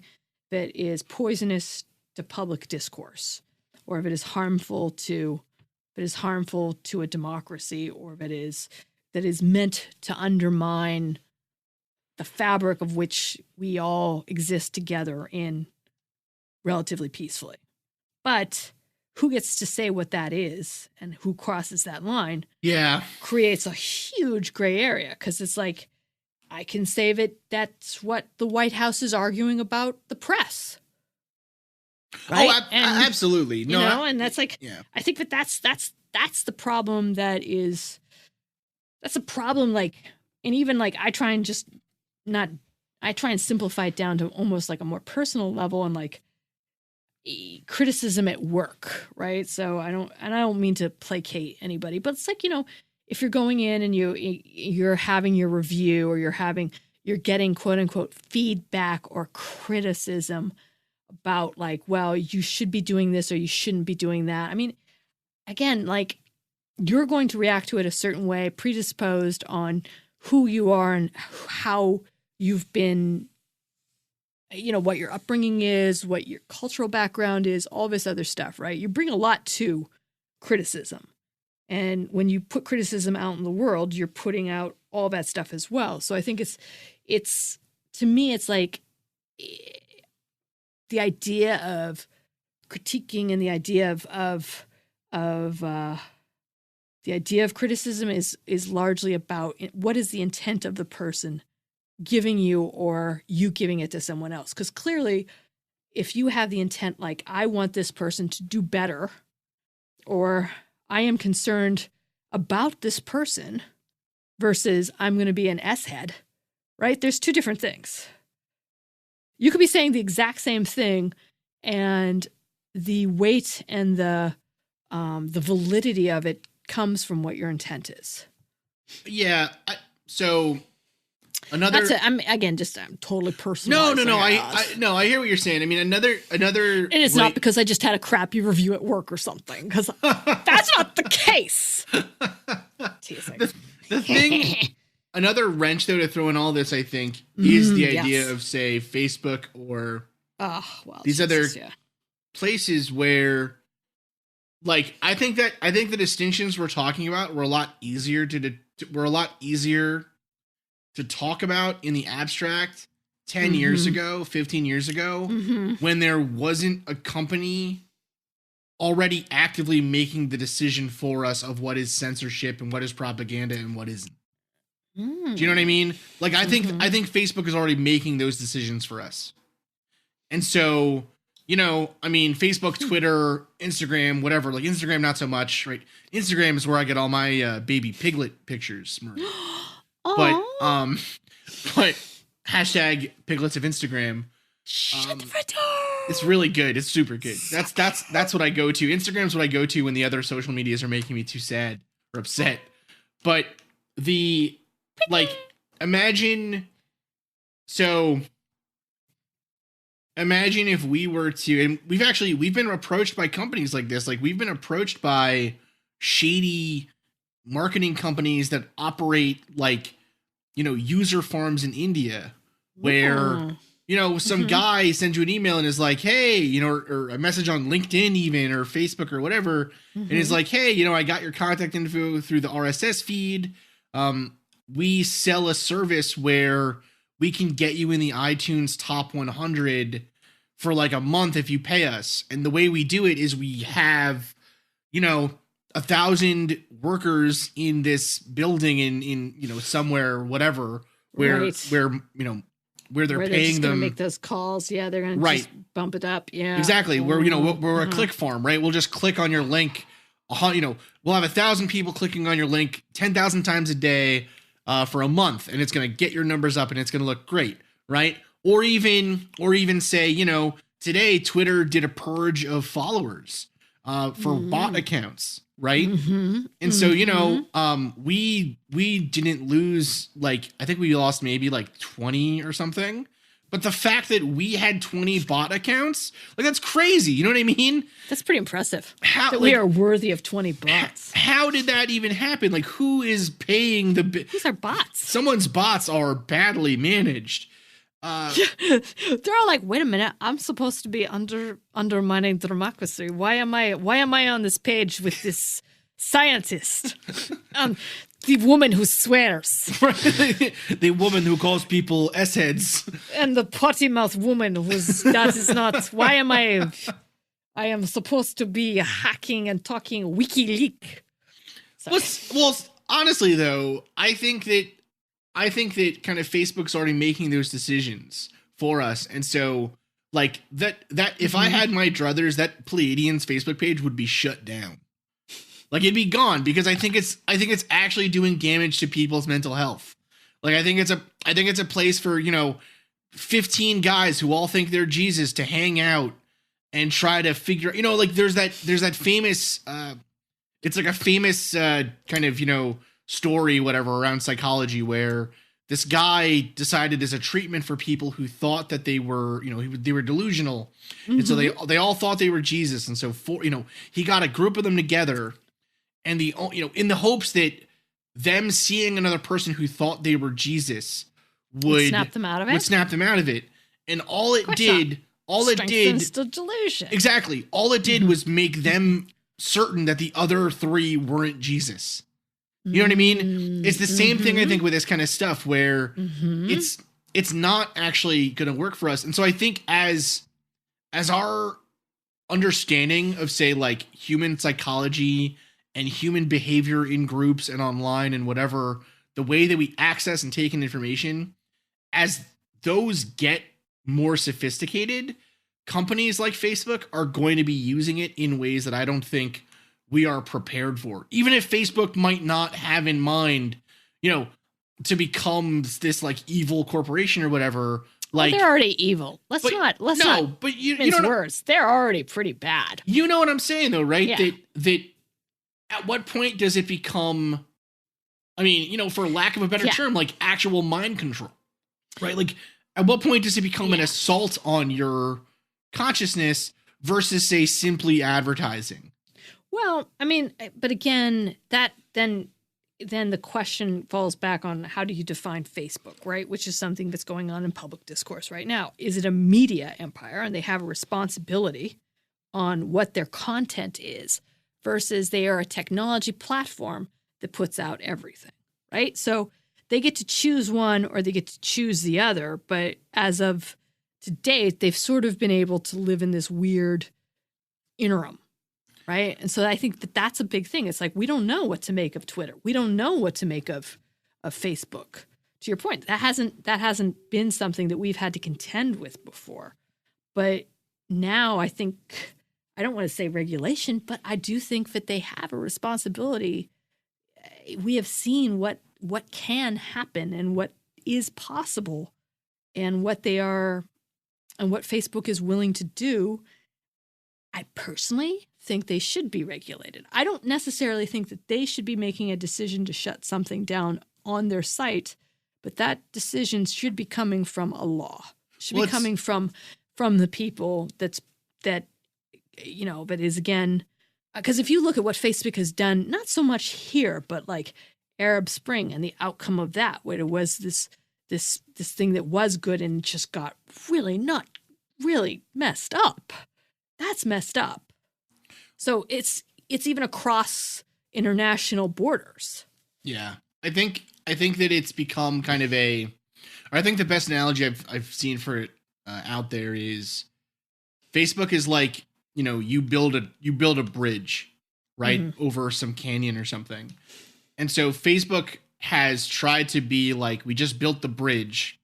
that is poisonous to public discourse, or if it is harmful to a democracy, or if it is meant to undermine the fabric of which we all exist together in relatively peacefully. But who gets to say what that is and who crosses that line creates a huge gray area, because it's like, I can say that that's what the White House is arguing about the press. Right? Oh, absolutely. No, you know, and that's like, I think that that's the problem. That's a problem. Like, and even like, I try and simplify it down to almost like a more personal level, and like criticism at work, right? So I don't mean to placate anybody, but it's like, you know, if you're going in and you're having your review, or you're getting quote unquote feedback or criticism about, like, well, you should be doing this or you shouldn't be doing that. I mean, again, like, you're going to react to it a certain way, predisposed on who you are and how you've been, you know, what your upbringing is, what your cultural background is, all this other stuff, right? You bring a lot to criticism. And when you put criticism out in the world, you're putting out all that stuff as well. So I think it's to me, it's like the idea of critiquing and the idea of the idea of criticism is largely about what is the intent of the person giving you, or you giving it to someone else. Because clearly, if you have the intent, like, I want this person to do better, or I am concerned about this person versus I'm going to be an S-head, right? There's two different things. You could be saying the exact same thing, and the weight and the validity of it comes from what your intent is. Yeah. So another. I'm totally personal. No. I hear what you're saying. I mean, another. And it's not because I just had a crappy review at work or something, because that's not the case. The thing. Another wrench, though, to throw in all this, I think, is the idea of, say, Facebook or these other places where, like, I think the distinctions we're talking about were a lot easier to talk about in the abstract 10 years ago, 15 years ago, when there wasn't a company already actively making the decision for us of what is censorship and what is propaganda and what isn't. Do you know what I mean? Like, I think Facebook is already making those decisions for us. And so, you know, I mean, Facebook, Twitter, Instagram, whatever, like Instagram, not so much, right? Instagram is where I get all my baby piglet pictures. Oh, Aw. But hashtag piglets of Instagram. Shut the front door. It's really good. It's super good. That's what I go to. Instagram's what I go to when the other social medias are making me too sad or upset. But imagine if we were to, and we've been approached by companies like this. Like, we've been approached by shady marketing companies that operate like, user farms in India where, some guy sends you an email and is like, hey, or a message on LinkedIn even, or Facebook or whatever. And is like, hey, I got your contact info through the RSS feed. We sell a service where we can get you in the iTunes top 100 for like a month if you pay us. And the way we do it is we have, 1,000 workers in this building in somewhere, whatever, where they're paying them. Make those calls. Yeah. They're going to just bump it up. Yeah. Exactly. We're a click farm, right? We'll just click on your link. We'll have 1,000 people clicking on your link 10,000 times a day for a month, and it's going to get your numbers up and it's going to look great. Right. Or even say, today Twitter did a purge of followers for bot accounts. Right. And so, we didn't lose, like, I think we lost maybe like 20 or something. But the fact that we had 20 bot accounts, like, that's crazy. You know what I mean? That's pretty impressive. We are worthy of 20 bots. How did that even happen? Like, who is paying who's our bots? Someone's bots are badly managed. They're all like, wait a minute, I'm supposed to be undermining democracy. Why am I on this page with this scientist? The woman who swears. The woman who calls people S-heads. And the potty mouth woman that is not. Why am I am supposed to be hacking and talking WikiLeaks. Well, honestly though, I think that kind of Facebook's already making those decisions for us. And so like that if I had my druthers, that Pleiadians Facebook page would be shut down. Like, it'd be gone, because I think it's actually doing damage to people's mental health. Like, I think it's a place for, 15 guys who all think they're Jesus to hang out and try to figure, like, there's that famous, it's like a famous kind of, story, whatever, around psychology, where this guy decided as a treatment for people who thought that they were, they were delusional. And so they all thought they were Jesus. And so he got a group of them together, and in the hopes that them seeing another person who thought they were Jesus would snap them out of it. And all it did the delusion. Exactly. All it did was make them certain that the other three weren't Jesus. You know what I mean? It's the same thing, I think, with this kind of stuff, where it's not actually going to work for us. And so I think as our understanding of, say, like, human psychology and human behavior in groups and online and whatever, the way that we access and take in information, as those get more sophisticated, companies like Facebook are going to be using it in ways that I don't think we are prepared for. Even if Facebook might not have in mind, to become this like evil corporation or whatever. Like, they're already evil. Let's not. But you know words. They're already pretty bad. You know what I'm saying, though, right? Yeah. That at what point does it become, I mean, for lack of a better term, like actual mind control, right? Like, at what point does it become an assault on your consciousness versus, say, simply advertising? Well, I mean, but again, that then the question falls back on, how do you define Facebook, right? Which is something that's going on in public discourse right now. Is it a media empire, and they have a responsibility on what their content is, versus they are a technology platform that puts out everything, right? So they get to choose one or they get to choose the other. But as of to date, they've sort of been able to live in this weird interim, right? And so I think that that's a big thing. It's like, we don't know what to make of Twitter. We don't know what to make of Facebook. To your point, that hasn't been something that we've had to contend with before. But now I think, I don't want to say regulation, but I do think that they have a responsibility. We have seen what what can happen and what is possible and what they are and what Facebook is willing to do, I personally think they should be regulated. I don't necessarily think that they should be making a decision to shut something down on their site, but that decision should be coming from a law. Should be coming from the people that is again, because if you look at what Facebook has done, not so much here, but like Arab Spring and the outcome of that, where it was this thing that was good and just got really not really messed up. That's messed up. So it's even across international borders. Yeah. I think that it's become kind of I think the best analogy I've seen for it out there is Facebook is like, you build a bridge, right, over some canyon or something. And so Facebook has tried to be like, we just built the bridge.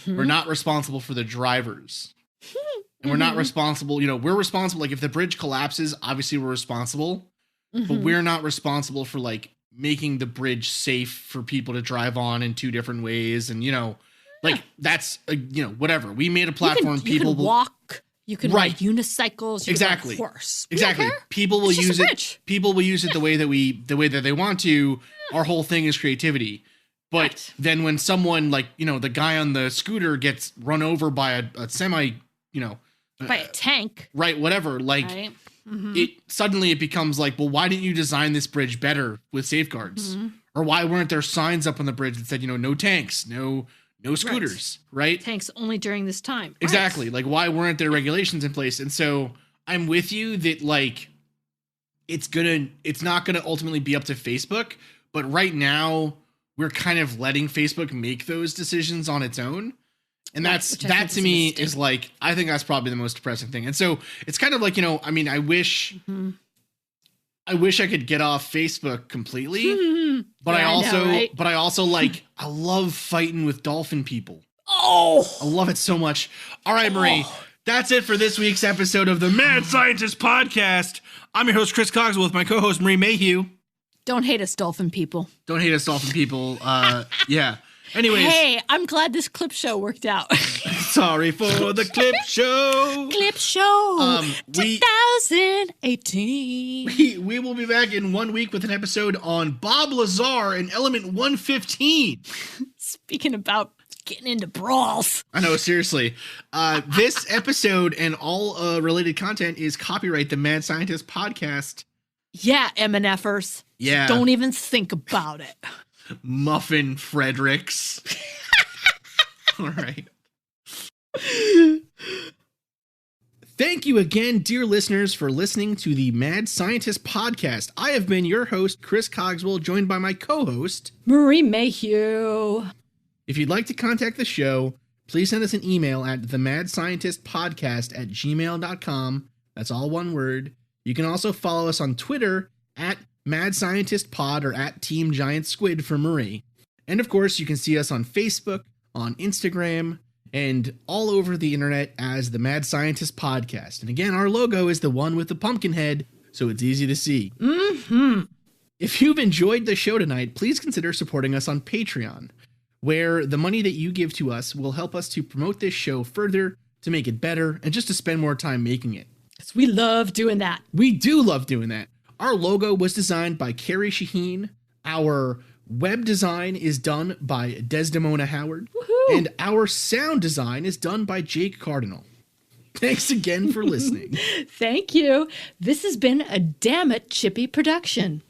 We're not responsible for the drivers. And we're not responsible, we're responsible. Like if the bridge collapses, obviously we're responsible, but we're not responsible for like making the bridge safe for people to drive on in two different ways. And, like that's, whatever. We made a platform. People can walk, you can ride unicycles. You can ride a horse. Exactly. People will use it. People will use it the way that they want to. Our whole thing is creativity. But then when someone like, the guy on the scooter gets run over by a semi, by a tank, right? Whatever. Like it becomes like, well, why didn't you design this bridge better with safeguards? Or why weren't there signs up on the bridge that said, no tanks, no scooters, right? Tanks only during this time. Exactly. Like why weren't there regulations in place? And so I'm with you that like, it's not gonna ultimately be up to Facebook, but right now we're kind of letting Facebook make those decisions on its own. And that to me is like, I think that's probably the most depressing thing. And so it's kind of like, I wish I could get off Facebook completely, but I also like, I love fighting with dolphin people. Oh, I love it so much. All right, Marie, that's it for this week's episode of the Mad Scientist Podcast. I'm your host, Chris Cogswell, with my co-host, Marie Mayhew. Don't hate us, dolphin people. Don't hate us, dolphin people. Yeah. Anyways. Hey, I'm glad this clip show worked out. Sorry for the clip show. Clip show 2018. We will be back in 1 week with an episode on Bob Lazar and Element 115. Speaking about getting into brawls. I know, seriously. This episode and all related content is copyright the Mad Scientist Podcast. Yeah, MNFers. Yeah. Don't even think about it. Muffin Fredericks. All right. Thank you again, dear listeners, for listening to the Mad Scientist Podcast. I have been your host, Chris Cogswell, joined by my co-host, Marie Mayhew. If you'd like to contact the show, please send us an email at themadscientistpodcast@gmail.com. That's all one word. You can also follow us on Twitter at Mad Scientist Pod or at Team Giant Squid for Marie. And of course, you can see us on Facebook, on Instagram, and all over the internet as the Mad Scientist Podcast. And again, our logo is the one with the pumpkin head, so it's easy to see. If you've enjoyed the show tonight, please consider supporting us on Patreon, where the money that you give to us will help us to promote this show further, to make it better, and just to spend more time making it. Because we love doing that. We do love doing that. Our logo was designed by Carrie Shaheen. Our web design is done by Desdemona Howard. Woohoo! And our sound design is done by Jake Cardinal. Thanks again for listening. Thank you. This has been a Damn It Chippy production.